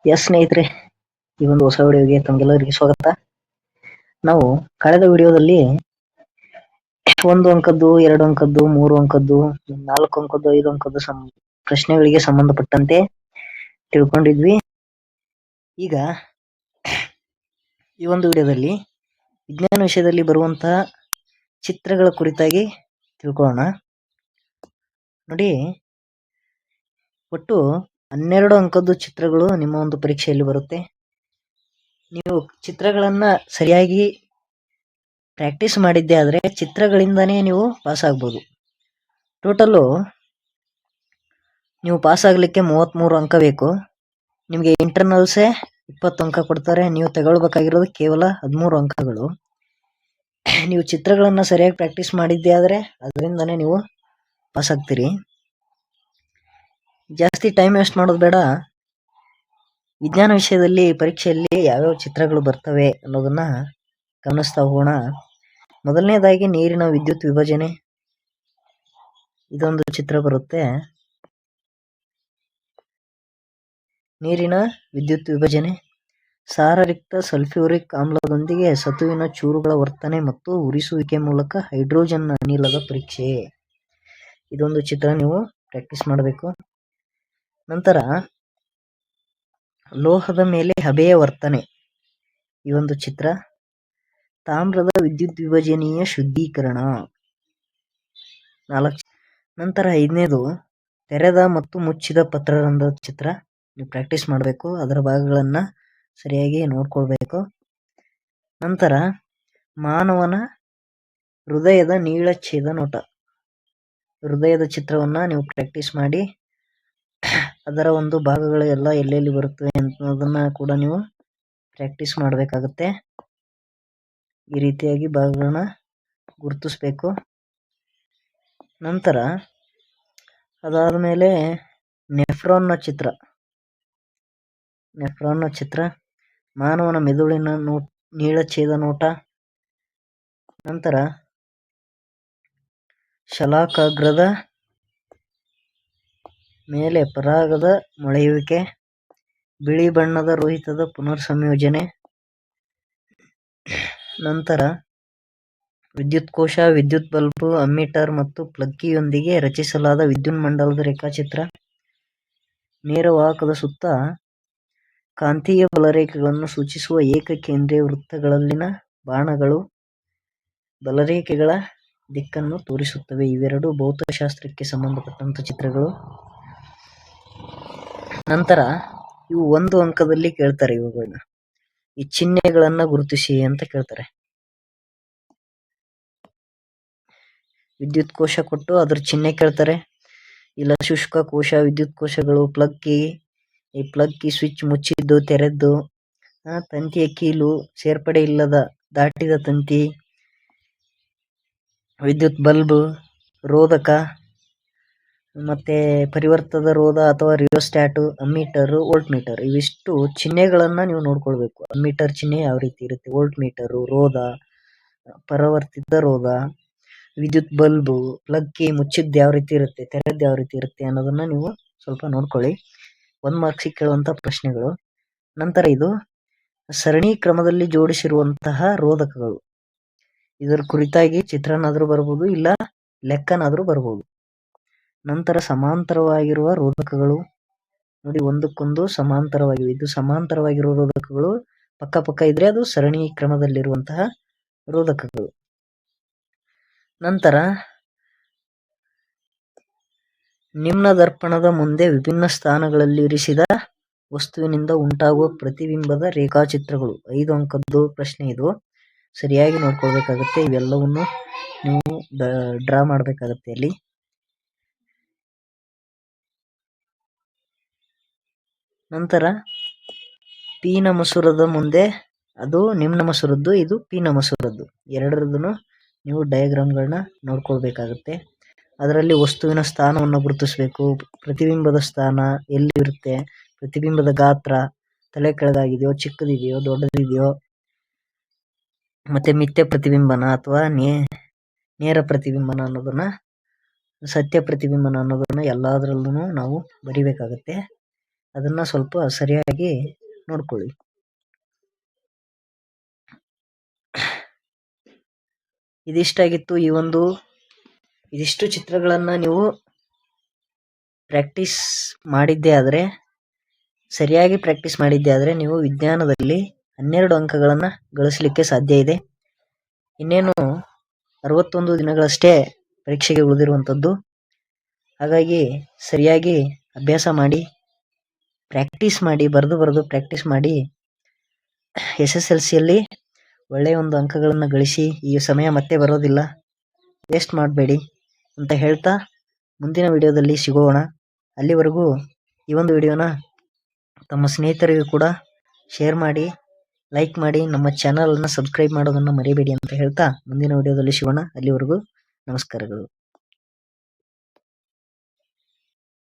ಸ್ನೇಹಿತರೆ, ಈ ಒಂದು ಹೊಸ ವಿಡಿಯೋಗೆ ತಮಗೆಲ್ಲರಿಗೆ ಸ್ವಾಗತ. ನಾವು ಕಳೆದ ವಿಡಿಯೋದಲ್ಲಿ 1 ಅಂಕದ್ದು, 2 ಅಂಕದ್ದು, 3 ಅಂಕದ್ದು, 4 ಅಂಕದ್ದು, 5 ಅಂಕದ್ದು ಪ್ರಶ್ನೆಗಳಿಗೆ ಸಂಬಂಧಪಟ್ಟಂತೆ ತಿಳ್ಕೊಂಡಿದ್ವಿ. ಈಗ ಈ ಒಂದು ವಿಡಿಯೋದಲ್ಲಿ ವಿಜ್ಞಾನ ವಿಷಯದಲ್ಲಿ ಬರುವಂತಹ ಚಿತ್ರಗಳ ಕುರಿತಾಗಿ ತಿಳ್ಕೊಳ್ಳೋಣ. ನೋಡಿ, ಒಟ್ಟು 12 ಅಂಕದ್ದು ಚಿತ್ರಗಳು ನಿಮ್ಮ ಒಂದು ಪರೀಕ್ಷೆಯಲ್ಲಿ ಬರುತ್ತೆ. ನೀವು ಚಿತ್ರಗಳನ್ನ ಸರಿಯಾಗಿ ಪ್ರಾಕ್ಟೀಸ್ ಮಾಡಿದ್ದೆ ಆದ್ರೆ ಚಿತ್ರಗಳಿಂದಾನೇ ನೀವು ಪಾಸ್ ಆಗ್ಬೋದು. ಟೋಟಲ್ಲು ನೀವು ಪಾಸ್ ಆಗ್ಲಿಕ್ಕೆ 33 ಅಂಕ ಬೇಕು. ನಿಮಗೆ ಇಂಟರ್ನಲ್ಸೇ 20 ಅಂಕ ಕೊಡ್ತಾರೆ. ನೀವು ತಗೊಳ್ಬೇಕಾಗಿರೋದು ಕೇವಲ 13 ಅಂಕಗಳು. ನೀವು ಚಿತ್ರಗಳನ್ನ ಸರಿಯಾಗಿ ಪ್ರಾಕ್ಟೀಸ್ ಮಾಡಿದ್ದೆ ಆದ್ರೆ ಅದರಿಂದಾನೇ ನೀವು ಪಾಸ್ ಆಗ್ತೀರಿ. ಜಾಸ್ತಿ ಟೈಮ್ ವೇಸ್ಟ್ ಮಾಡೋದು ಬೇಡ. ವಿಜ್ಞಾನ ವಿಷಯದಲ್ಲಿ ಪರೀಕ್ಷೆಯಲ್ಲಿ ಯಾವ್ಯಾವ ಚಿತ್ರಗಳು ಬರ್ತವೆ ಅನ್ನೋದನ್ನ ಗಮನಿಸ್ತಾ ಹೋಗೋಣ. ಮೊದಲನೇದಾಗಿ ನೀರಿನ ವಿದ್ಯುತ್ ವಿಭಜನೆ, ಇದೊಂದು ಚಿತ್ರ ಬರುತ್ತೆ. ನೀರಿನ ವಿದ್ಯುತ್ ವಿಭಜನೆ, ಸಾರರಿಕ್ತ ಸಲ್ಫ್ಯೂರಿಕ್ ಆಮ್ಲದೊಂದಿಗೆ ಸತುವಿನ ಚೂರುಗಳ ವರ್ತನೆ ಮತ್ತು ಉರಿಸುವಿಕೆ ಮೂಲಕ ಹೈಡ್ರೋಜನ್ ಅನಿಲದ ಪರೀಕ್ಷೆ. ಇದೊಂದು ಚಿತ್ರ ನೀವು ಪ್ರಾಕ್ಟೀಸ್ ಮಾಡಬೇಕು. ನಂತರ ಲೋಹದ ಮೇಲೆ ಹಬೆಯ ವರ್ತನೆ, ಈ ಒಂದು ಚಿತ್ರ. ತಾಮ್ರದ ವಿದ್ಯುತ್ ವಿಭಜನೀಯ ಶುದ್ಧೀಕರಣ 4. ನಂತರ 5ನೇದು ತೆರೆದ ಮತ್ತು ಮುಚ್ಚಿದ ಪತ್ರರಂಧ್ರದ ಚಿತ್ರ. ನೀವು ಪ್ರಾಕ್ಟೀಸ್ ಮಾಡಬೇಕು, ಅದರ ಭಾಗಗಳನ್ನ ಸರಿಯಾಗಿ ನೋಡ್ಕೊಳ್ಬೇಕು. ನಂತರ ಮಾನವನ ಹೃದಯದ ನೀಳಛೇದ ನೋಟ, ಹೃದಯದ ಚಿತ್ರವನ್ನ ನೀವು ಪ್ರಾಕ್ಟೀಸ್ ಮಾಡಿ ಅದರ ಒಂದು ಭಾಗಗಳು ಎಲ್ಲ ಎಲ್ಲೆಲ್ಲಿ ಬರುತ್ತವೆ ಅನ್ನೋದನ್ನ ಕೂಡ ನೀವು ಪ್ರಾಕ್ಟೀಸ್ ಮಾಡಬೇಕಾಗುತ್ತೆ. ಈ ರೀತಿಯಾಗಿ ಭಾಗಗಳನ್ನ ಗುರುತಿಸ್ಬೇಕು. ನಂತರ ಅದಾದ ಮೇಲೆ ನೆಫ್ರಾನ್ನ ಚಿತ್ರ, ಮಾನವನ ಮೆದುಳಿನ ನೀಳಛೇದ ನೋಟ. ನಂತರ ಶಲಾಕಾಗ್ರದ ಮೇಲೆ ಪರಾಗದ ಮೊಳೆಯುವಿಕೆ, ಬಿಳಿ ಬಣ್ಣದ ರೋಹಿತದ ಪುನರ್ ಸಂಯೋಜನೆ. ನಂತರ ವಿದ್ಯುತ್ ಕೋಶ, ವಿದ್ಯುತ್ ಬಲ್ಬ್, ಅಮ್ಮೀಟರ್ ಮತ್ತು ಪ್ಲಗ್ಗಿಯೊಂದಿಗೆ ರಚಿಸಲಾದ ವಿದ್ಯುನ್ಮಂಡಲದ ರೇಖಾಚಿತ್ರ. ನೇರವಾಹಕದ ಸುತ್ತ ಕಾಂತೀಯ ಬಲರೇಖೆಗಳನ್ನು ಸೂಚಿಸುವ ಏಕಕೇಂದ್ರೀಯ ವೃತ್ತಗಳಲ್ಲಿನ ಬಾಣಗಳು ಬಲರೇಖೆಗಳ ದಿಕ್ಕನ್ನು ತೋರಿಸುತ್ತವೆ. ಇವೆರಡು ಭೌತಶಾಸ್ತ್ರಕ್ಕೆ ಸಂಬಂಧಪಟ್ಟಂತ ಚಿತ್ರಗಳು. ನಂತರ ಇವು 1 ಅಂಕದಲ್ಲಿ ಕೇಳ್ತಾರೆ. ಇವುಗಳನ್ನ ಈ ಚಿಹ್ನೆಗಳನ್ನ ಗುರುತಿಸಿ ಅಂತ ಕೇಳ್ತಾರೆ. ವಿದ್ಯುತ್ ಕೋಶ ಕೊಟ್ಟು ಅದ್ರ ಚಿಹ್ನೆ ಕೇಳ್ತಾರೆ. ಇಲ್ಲ ಶುಷ್ಕ ಕೋಶ, ವಿದ್ಯುತ್ ಕೋಶಗಳು, ಈ ಪ್ಲಗ್ ಕೀ ಸ್ವಿಚ್ ಮುಚ್ಚಿದ್ದು ತೆರೆದ್ದು, ತಂತಿಯ ಕೀಲು, ಸೇರ್ಪಡೆ ಇಲ್ಲದ ದಾಟಿದ ತಂತಿ, ವಿದ್ಯುತ್ ಬಲ್ಬ್, ರೋಧಕ, ಮತ್ತೆ ಪರಿವರ್ತದ ರೋಧ ಅಥವಾ ರಿಯೋಸ್ಟ್ಯಾಟ್, ಅಮ್ಮೀಟರ್, ವೋಲ್ಟ್ ಮೀಟರ್. ಇವಿಷ್ಟು ಚಿಹ್ನೆಗಳನ್ನ ನೀವು ನೋಡ್ಕೊಳ್ಬೇಕು. ಅಮ್ಮೀಟರ್ ಚಿಹ್ನೆ ಯಾವ ರೀತಿ ಇರುತ್ತೆ, ವೋಲ್ಟ್ ಮೀಟರ್, ರೋಧ, ಪರವರ್ತಿತ ರೋಧ, ವಿದ್ಯುತ್ ಬಲ್ಬ್, ಪ್ಲಗ್ ಕೀ ಮುಚ್ಚಿದ್ದು ಯಾವ ರೀತಿ ಇರುತ್ತೆ, ತೆರೆದ್ದು ಯಾವ ರೀತಿ ಇರುತ್ತೆ ಅನ್ನೋದನ್ನ ನೀವು ಸ್ವಲ್ಪ ನೋಡ್ಕೊಳ್ಳಿ. 1 ಮಾರ್ಕ್ಸಿಗೆ ಕೇಳುವಂತ ಪ್ರಶ್ನೆಗಳು. ನಂತರ ಇದು ಸರಣಿ ಕ್ರಮದಲ್ಲಿ ಜೋಡಿಸಿರುವಂತಹ ರೋಧಕಗಳು. ಇದರ ಕುರಿತಾಗಿ ಚಿತ್ರನಾದ್ರೂ ಬರ್ಬೋದು, ಇಲ್ಲ ಲೆಕ್ಕನಾದ್ರೂ ಬರ್ಬೋದು. ನಂತರ ಸಮಾಂತರವಾಗಿರುವ ರೋಧಕಗಳು, ನೋಡಿ ಒಂದಕ್ಕೊಂದು ಸಮಾಂತರವಾಗಿವೆ. ಇದು ಸಮಾಂತರವಾಗಿರುವ ರೋಧಕಗಳು ಪಕ್ಕ ಇದ್ರೆ ಅದು ಸರಣಿ ಕ್ರಮದಲ್ಲಿರುವಂತಹ ರೋಧಕಗಳು. ನಂತರ ನಿಮ್ನ ದರ್ಪಣದ ಮುಂದೆ ವಿಭಿನ್ನ ಸ್ಥಾನಗಳಲ್ಲಿ ಇರಿಸಿದ ವಸ್ತುವಿನಿಂದ ಉಂಟಾಗುವ ಪ್ರತಿಬಿಂಬದ ರೇಖಾಚಿತ್ರಗಳು. 5 ಅಂಕದ್ದು ಪ್ರಶ್ನೆ ಇದು. ಸರಿಯಾಗಿ ನೋಡ್ಕೊಳ್ಬೇಕಾಗುತ್ತೆ. ಇವೆಲ್ಲವನ್ನು ನೀವು ಡ್ರಾ ಮಾಡಬೇಕಾಗತ್ತೆ ಅಲ್ಲಿ. ನಂತರ ಪೀನ ಮಸೂರದ ಮುಂದೆ ಅದು ನಿಮ್ನ ಮಸೂರದ್ದು, ಇದು ಪೀನ ಮಸೂರದ್ದು. ಎರಡರದ್ದು ನೀವು ಡಯಾಗ್ರಾಮ್ಗಳನ್ನ ನೋಡ್ಕೊಳ್ಬೇಕಾಗುತ್ತೆ. ಅದರಲ್ಲಿ ವಸ್ತುವಿನ ಸ್ಥಾನವನ್ನು ಗುರುತಿಸಬೇಕು. ಪ್ರತಿಬಿಂಬದ ಸ್ಥಾನ ಎಲ್ಲಿ ಇರುತ್ತೆ, ಪ್ರತಿಬಿಂಬದ ಗಾತ್ರ ತಲೆ ಕೆಳಗಾಗಿದೆಯೋ, ಚಿಕ್ಕದಿದೆಯೋ, ದೊಡ್ಡದಿದೆಯೋ, ಮತ್ತೆ ಮಿಥ್ಯ ಪ್ರತಿಬಿಂಬನ ಅಥವಾ ನೇರ ಪ್ರತಿಬಿಂಬನ ಅನ್ನೋದನ್ನ, ಸತ್ಯ ಪ್ರತಿಬಿಂಬನ ಅನ್ನೋದನ್ನ ಎಲ್ಲದರಲ್ಲೂ ನಾವು ಬರಿಬೇಕಾಗುತ್ತೆ. ಅದನ್ನ ಸ್ವಲ್ಪ ಸರಿಯಾಗಿ ನೋಡ್ಕೊಳ್ಳಿ. ಇದಿಷ್ಟಾಗಿತ್ತು ಇದಿಷ್ಟು ಚಿತ್ರಗಳನ್ನ ನೀವು ಪ್ರಾಕ್ಟೀಸ್ ಮಾಡಿದ್ದೇ ಆದ್ರೆ, ಸರಿಯಾಗಿ ಪ್ರಾಕ್ಟೀಸ್ ಮಾಡಿದ್ದೇ ಆದ್ರೆ ನೀವು ವಿಜ್ಞಾನದಲ್ಲಿ 12 ಅಂಕಗಳನ್ನ ಗಳಿಸಲಿಕ್ಕೆ ಸಾಧ್ಯ ಇದೆ. ಇನ್ನೇನು 61 ದಿನಗಳಷ್ಟೇ ಪರೀಕ್ಷೆಗೆ ಉಳಿದಿರುವಂಥದ್ದು. ಹಾಗಾಗಿ ಸರಿಯಾಗಿ ಅಭ್ಯಾಸ ಮಾಡಿ, ಪ್ರಾಕ್ಟೀಸ್ ಮಾಡಿ, ಬರೆದು ಪ್ರಾಕ್ಟೀಸ್ ಮಾಡಿ SSLCಯಲ್ಲಿ ಒಳ್ಳೆಯ ಒಂದು ಅಂಕಗಳನ್ನು ಗಳಿಸಿ. ಈ ಸಮಯ ಮತ್ತೆ ಬರೋದಿಲ್ಲ, ವೇಸ್ಟ್ ಮಾಡಬೇಡಿ ಅಂತ ಹೇಳ್ತಾ ಮುಂದಿನ ವಿಡಿಯೋದಲ್ಲಿ ಸಿಗೋಣ. ಅಲ್ಲಿವರೆಗೂ ಈ ಒಂದು ವಿಡಿಯೋನ ತಮ್ಮ ಸ್ನೇಹಿತರಿಗೂ ಕೂಡ ಶೇರ್ ಮಾಡಿ, ಲೈಕ್ ಮಾಡಿ, ನಮ್ಮ ಚಾನಲನ್ನು ಸಬ್ಸ್ಕ್ರೈಬ್ ಮಾಡೋದನ್ನು ಮರಿಬೇಡಿ ಅಂತ ಹೇಳ್ತಾ ಮುಂದಿನ ವಿಡಿಯೋದಲ್ಲಿ ಸಿಗೋಣ. ಅಲ್ಲಿವರೆಗೂ ನಮಸ್ಕಾರಗಳು.